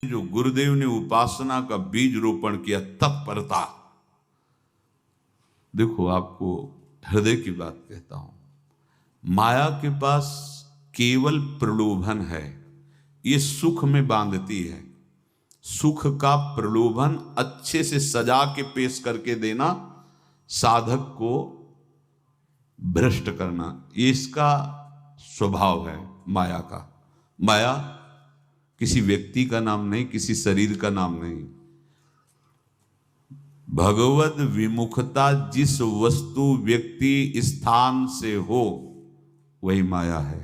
जो गुरुदेव ने उपासना का बीज रोपण किया, तत्परता। देखो, आपको हृदय की बात कहता हूं, माया के पास केवल प्रलोभन है, ये सुख में बांधती है। सुख का प्रलोभन अच्छे से सजा के पेश करके देना, साधक को भ्रष्ट करना, ये इसका स्वभाव है माया का। माया किसी व्यक्ति का नाम नहीं, किसी शरीर का नाम नहीं। भगवद विमुखता जिस वस्तु व्यक्ति स्थान से हो वही माया है।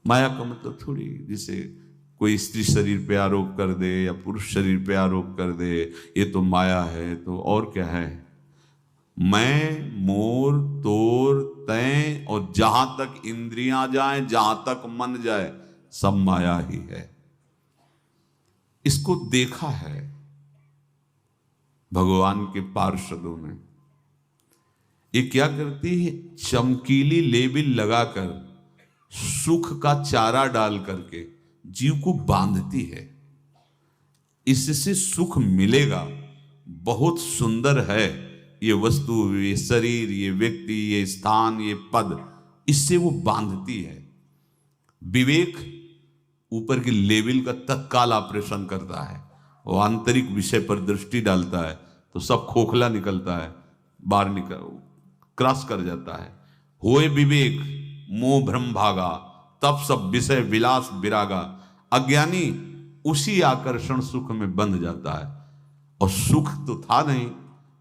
माया का मतलब थोड़ी जिसे कोई स्त्री शरीर पे आरोप कर दे या पुरुष शरीर पे आरोप कर दे ये तो माया है, तो और क्या है? मैं, मोर, तोर, तैं और जहां तक इंद्रियां जाएं, जहां तक मन जाए, सब माया ही है। इसको देखा है भगवान के पार्षदों ने। ये क्या करती है? चमकीली लेबिल लगाकर, सुख का चारा डाल करके जीव को बांधती है। इससे सुख मिलेगा, बहुत सुंदर है ये वस्तु, ये शरीर, ये व्यक्ति, ये स्थान, ये पद, इससे वो बांधती है। विवेक ऊपर की लेवल का तत्काल ऑपरेशन करता है, वो आंतरिक विषय पर दृष्टि डालता है तो सब खोखला निकलता है, बाहर निकल क्रॉस कर जाता है। होए विवेक मोह भ्रम भागा, तब सब विषय विलास विरागा। अज्ञानी उसी आकर्षण सुख में बंध जाता है, और सुख तो था नहीं,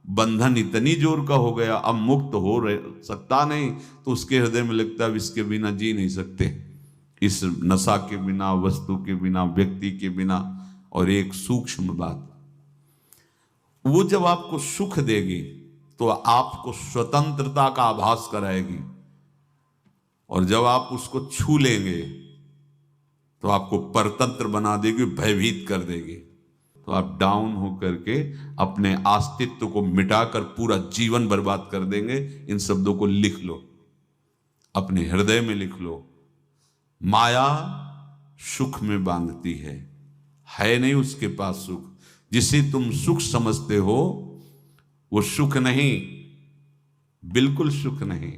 बंधन इतनी जोर का हो गया, अब मुक्त हो सकता नहीं, तो उसके हृदय में लगता है इसके बिना जी नहीं सकते, इस नशा के बिना, वस्तु के बिना, व्यक्ति के बिना। और एक सूक्ष्म बात, वो जब आपको सुख देगी तो आपको स्वतंत्रता का आभास कराएगी, और जब आप उसको छू लेंगे तो आपको परतंत्र बना देगी, भयभीत कर देगी। तो आप डाउन होकर के अपने अस्तित्व को मिटाकर पूरा जीवन बर्बाद कर देंगे। इन शब्दों को लिख लो, अपने हृदय में लिख लो। माया सुख में बांधती है नहीं उसके पास सुख। जिसे तुम सुख समझते हो वो सुख नहीं, बिल्कुल सुख नहीं,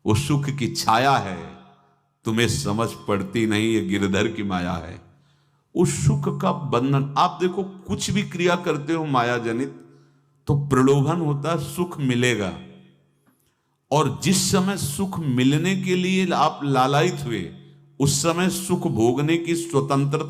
वो सुख की छाया है, तुम्हें समझ पड़ती नहीं, ये गिरधर की माया है। उस सुख का बंधन, आप देखो कुछ भी क्रिया करते हो माया जनित तो प्रलोभन होता है, सुख मिलेगा। और जिस समय सुख मिलने के लिए आप लालायित हुए, उस समय सुख भोगने की स्वतंत्रता